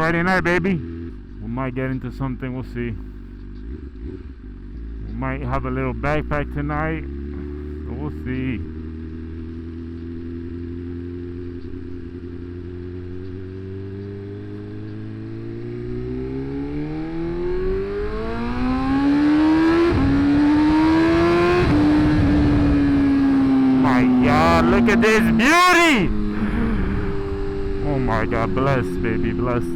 Friday night, baby. We might get into something. We'll see. We might have a little backpack tonight. We'll see. My God, look at this beauty! Oh my God, blessed, baby, blessed.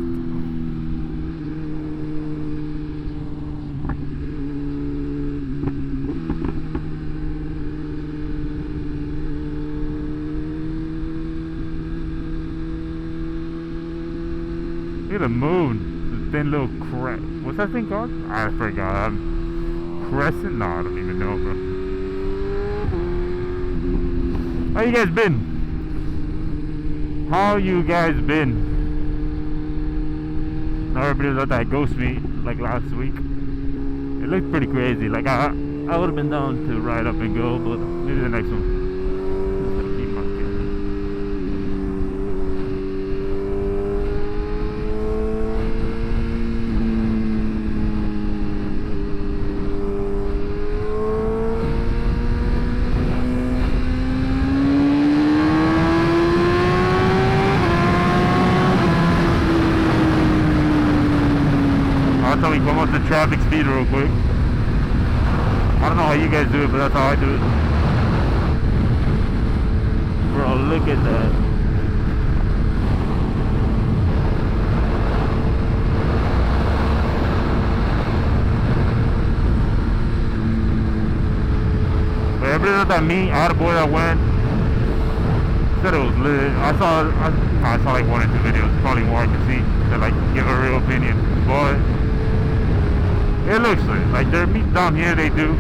Look at the moon. This thin little crescent. What's that thing called? I forgot. Crescent? No, I don't even know, bro. How you guys been? How you guys been? Now everybody was at that ghost meet like last week. It looked pretty crazy. Like I would have been down to ride up and go, but maybe the next one. Tell me come up to traffic speed real quick. I don't know how you guys do it, but that's how I do it. Bro, look at that. But everybody that meet, I had a boy that went, said it was lit. I saw like 1 or 2 videos, probably more I can see, to like give a real opinion. But it looks like their meet down here they do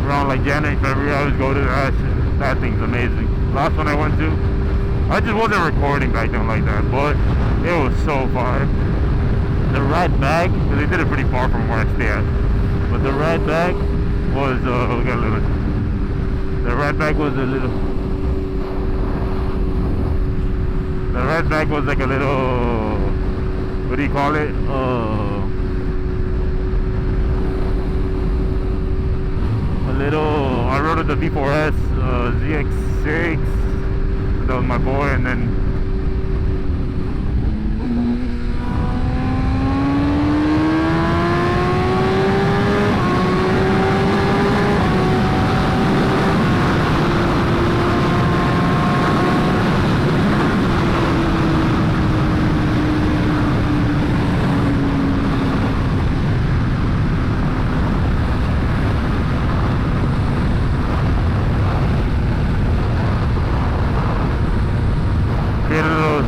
around like January, February. I always go to that shit. That thing's amazing. Last one I went to, I just wasn't recording back then like that, but it was so far. The ride back, because they did it pretty far from where I stay at, but the ride back was we got a little. The ride back was a little. The ride back was like a little. What do you call it? I rode the V4S ZX6. That was my boy, and then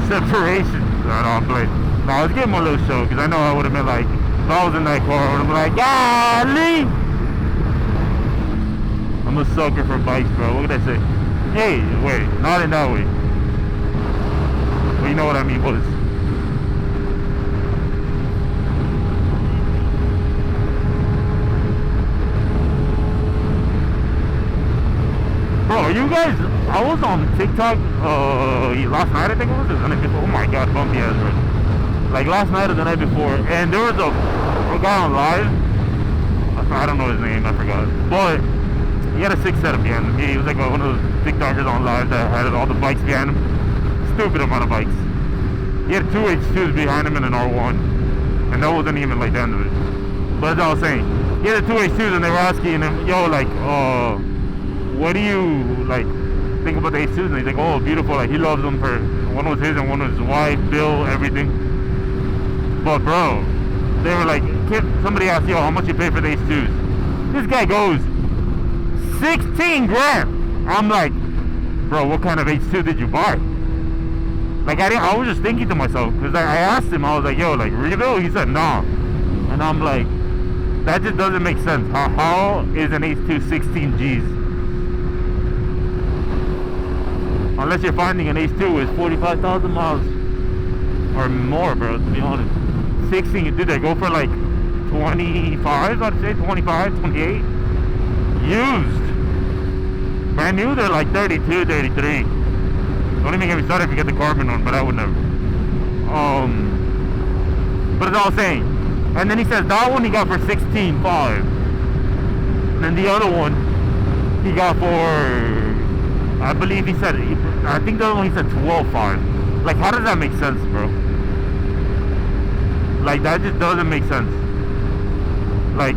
separation. No, I was giving him a little show because I know I would have been like, if I was in that car, I would have been like, golly! I'm a sucker for bikes, bro. What could I say? Hey, wait, not in that way. Well, you know what I mean, boys. Bro, you guys, I was on TikTok last night, I think it was, the night before. Oh my God, bumpy ass road. Like last night or the night before, and there was a guy on live. I don't know his name, I forgot. But he had a 6 setup behind him. He was like one of those TikTokers on live that had all the bikes behind him. Stupid amount of bikes. He had 2 H2s behind him and an R1, and that wasn't even like the end of it. But as I was saying, he had the 2 H2s, and they were asking him, yo, like, what do you like think about the H2s? And he's like, oh, beautiful. Like he loves them for one was his and one was his wife, Bill, everything. But bro, they were like, somebody asked, yo, how much you pay for the H2s? This guy goes, 16 grand. I'm like, bro, what kind of H2 did you buy? Like I was just thinking to myself, because I asked him, I was like, yo, like rebuild? He said no. And I'm like, that just doesn't make sense. How is an H2 16 G's? Unless you're finding an H2 with 45,000 miles or more, bro, to be honest. 16, did they go for like 25, I'd say, 25, 28? Used. Brand new, they're like 32, 33. Don't even get me started if you get the carbon one, but I would never. but it's all the same. And then he says that one he got for 16.5. And then the other one he got for, I believe he said, I think the other one he said 12.5. Like, how does that make sense, bro? Like, that just doesn't make sense. Like,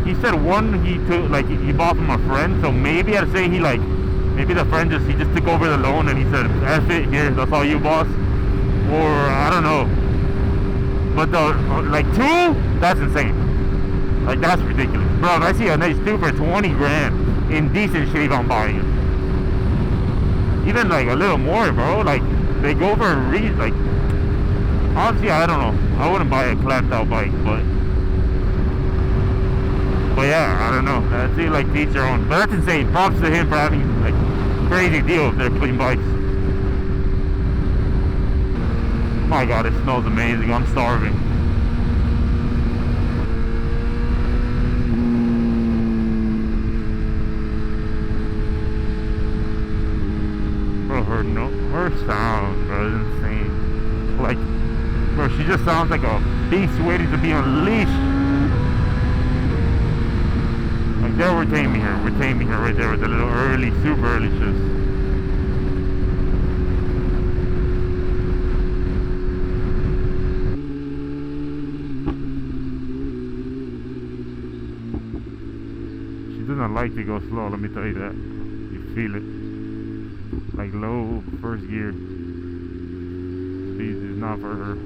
he said one he took, like, he bought from a friend, so maybe I'd say maybe the friend he just took over the loan and he said, F it, here, that's all you, boss. Or, I don't know. But like, 2, that's insane. Like, that's ridiculous. Bro, if I see a nice 2 for 20 grand in decent shape, I'm buying it. Even like a little more, bro. Like, they go for a reason. Like, honestly, I don't know. I wouldn't buy a clapped out bike, but yeah, I don't know. I'd say like each their own. But that's insane. Props to him for having like crazy deals. They're clean bikes. My God, it smells amazing. I'm starving. Her sound, bro, is insane. Like, bro, she just sounds like a beast waiting to be unleashed. Like, there, we're taming her right there with the little early, super early shifts. She doesn't like to go slow, let me tell you that. You feel it. Like low first gear. Speed is not for her.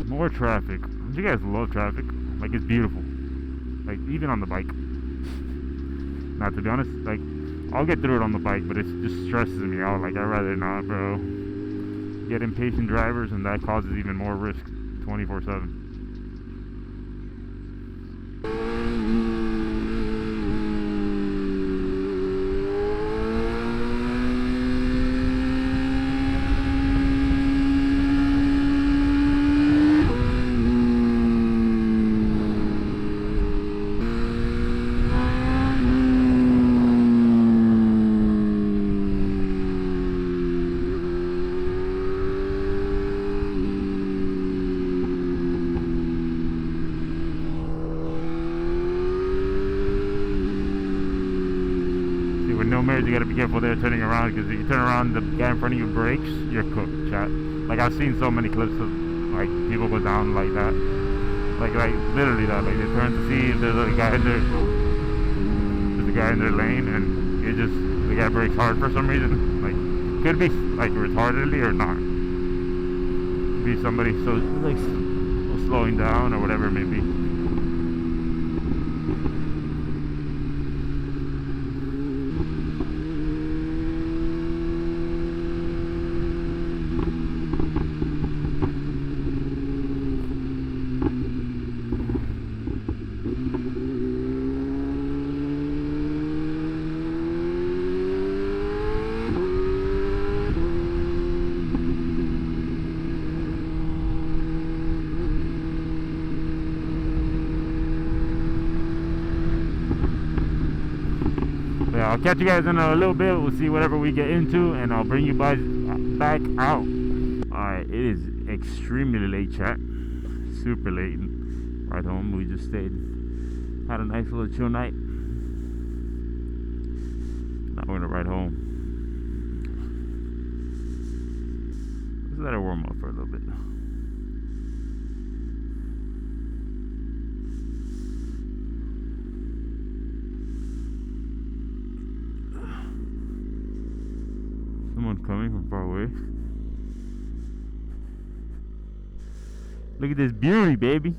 More traffic. You guys love traffic. Like, it's beautiful. Like, even on the bike. Not to be honest, like, I'll get through it on the bike, but it just stresses me out. Like, I'd rather not, bro. Get impatient drivers, and that causes even more risk 24/7. You gotta be careful there turning around, because if you turn around, the guy in front of you brakes, you're cooked, chat. Like, I've seen so many clips of like people go down like that, like literally that. Like, they turn to see if there's a guy in their lane, and the guy brakes hard for some reason. Like, could be like retardedly or not. Could be somebody so like slowing down or whatever it may be. I'll catch you guys in a little bit. We'll see whatever we get into, and I'll bring you guys back out. Alright, it is extremely late, chat. Super late. Right home. We just stayed. Had a nice little chill night. Now we're gonna ride home. Let's let it warm up for a little bit. Someone coming from far away. Look at this beauty, baby.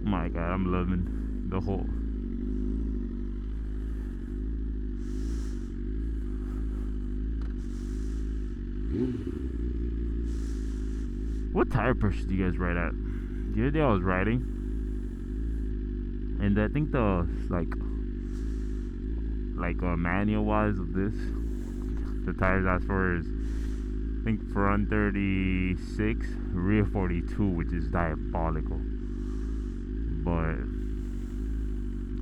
My God, I'm loving the whole. What tire pressure do you guys ride at? The other day I was riding, and I think the like like manual wise of this. The tires asked for is, I think, front 36, rear 42, which is diabolical. But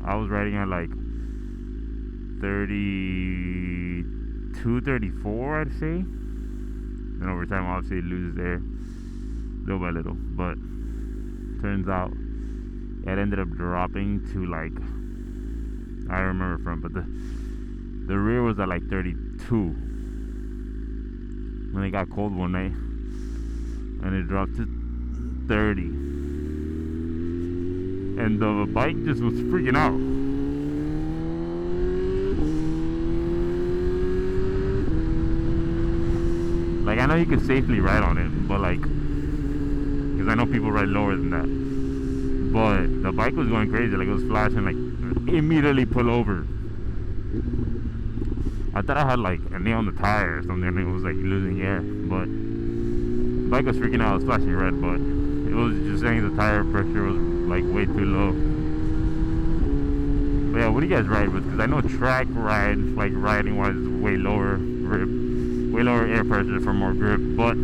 I was riding at like 32, 34, I'd say. And over time, obviously, it loses air little by little. But turns out it ended up dropping to like, I don't remember front, but the rear was at like 32 when it got cold one night, and it dropped to 30, and the bike just was freaking out. Like, I know you could safely ride on it, but like, because I know people ride lower than that, but the bike was going crazy. Like, it was flashing, like immediately pull over. I thought I had like a nail on the tire or something, and it was like losing air, but the bike was freaking out. It was flashing red, but it was just saying the tire pressure was like way too low. But yeah, what do you guys ride with? Because I know track ride, like riding wise, is way lower grip, way lower air pressure for more grip, but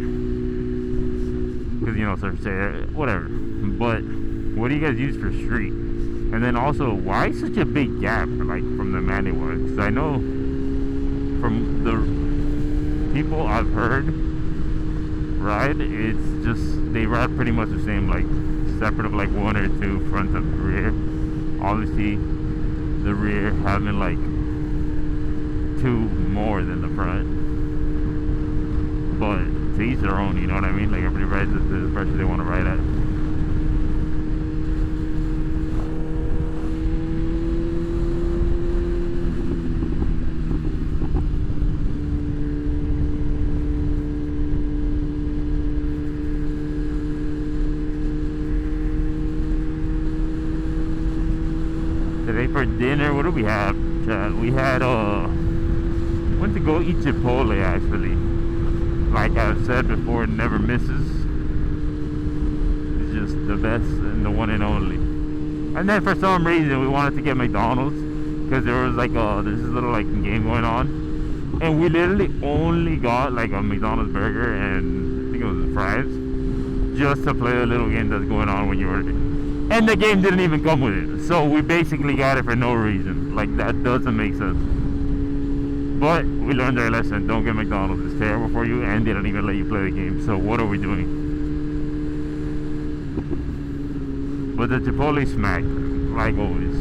because, you know, surface air, whatever. But what do you guys use for street? And then also, why such a big gap, like, from the manual? Because I know from the people I've heard ride, it's just, they ride pretty much the same, like, separate of like one or two front and rear. Obviously, the rear having like two more than the front. But to each their own, you know what I mean? Like, everybody rides at the pressure they want to ride at. Today for dinner, what do we have, Chad? We had went to go eat Chipotle, actually. Like I've said before, it never misses. It's just the best and the one and only. And then for some reason we wanted to get McDonald's because there was like there's this little like game going on, and we literally only got like a McDonald's burger and I think it was fries, just to play a little game that's going on when you order it. And the game didn't even come with it, so we basically got it for no reason. Like, that doesn't make sense. But we learned our lesson. Don't get McDonald's. It's terrible for you, and they don't even let you play the game. So what are we doing? But the Chipotle smacked, like always.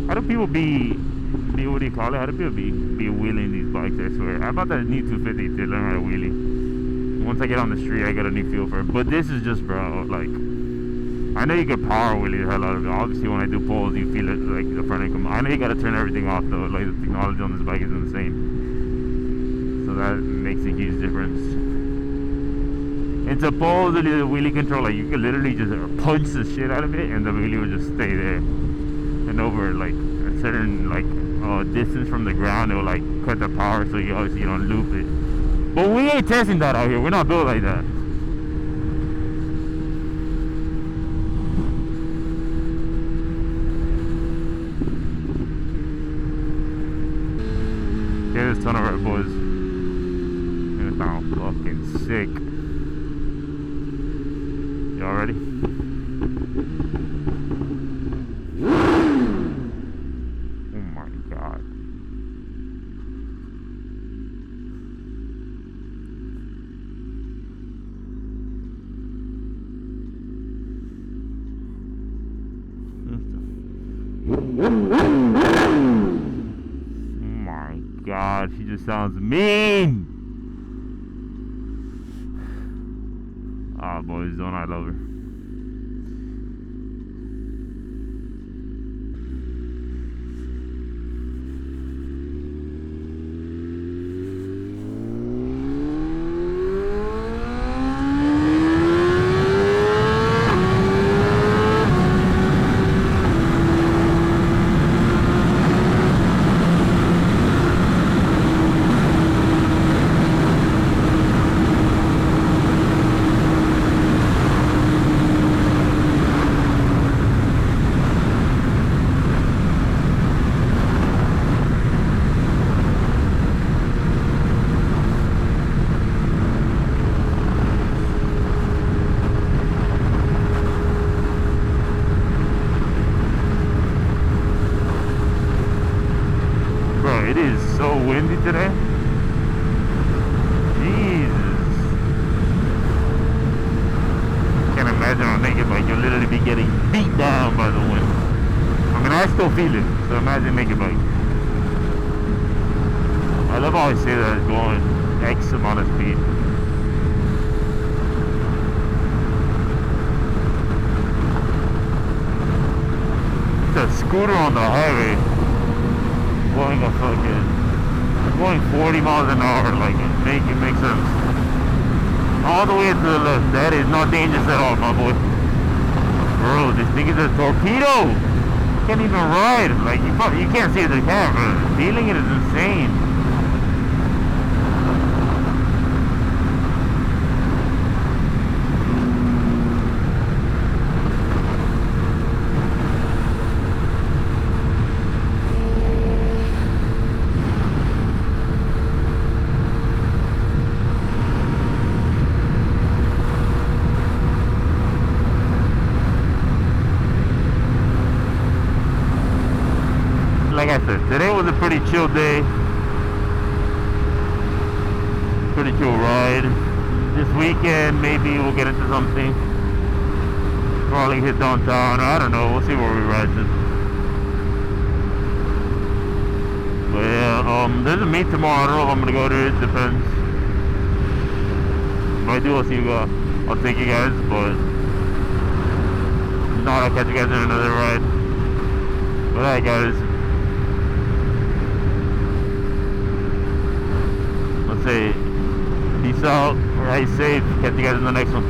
How do people be what do you call it? How do people be wheeling these bikes? I swear. I bought that new 250 to learn how to wheelie. Once I get on the street, I got a new feel for it. But this is just, bro, like, I know you can power wheelie the hell out of it. Obviously, when I do pulls, you feel it, like, the front end come. I know you gotta turn everything off, though. Like, the technology on this bike is insane. So that makes a huge difference. And supposedly, the wheelie control, like, you can literally just punch the shit out of it, and the wheelie will just stay there. And over, like, a certain, like, distance from the ground, it will, like, cut the power so you obviously don't loop it. But we ain't testing that out here. We're not built like that. Get this ton of Red Bulls. Gonna sound fucking sick. Y'all ready? God, she just sounds mean. Ah, boys, don't I love her? so windy today. Jesus. Can't imagine on a naked bike. You'll literally be getting beat down by the wind. I mean, I still feel it. So imagine naked bike. I love how I say that it's going X amount of speed. It's a scooter on the highway going 40 miles an hour. Like, it makes sense. All the way to the left. That is not dangerous at all, my boy. Bro, this thing is a torpedo. You can't even ride. Like, you can't see the camera. Feeling it is insane. Like I said, today was a pretty chill day. Pretty chill ride. This weekend, maybe we'll get into something. Probably hit downtown. I don't know. We'll see where we ride to. But yeah, there's a meet tomorrow. I don't know if I'm gonna go there. It depends. If I do, I'll see you guys. I'll take you guys. But if not, I'll catch you guys in another ride. But alright, guys. Say peace out, ride safe, catch you guys in the next one.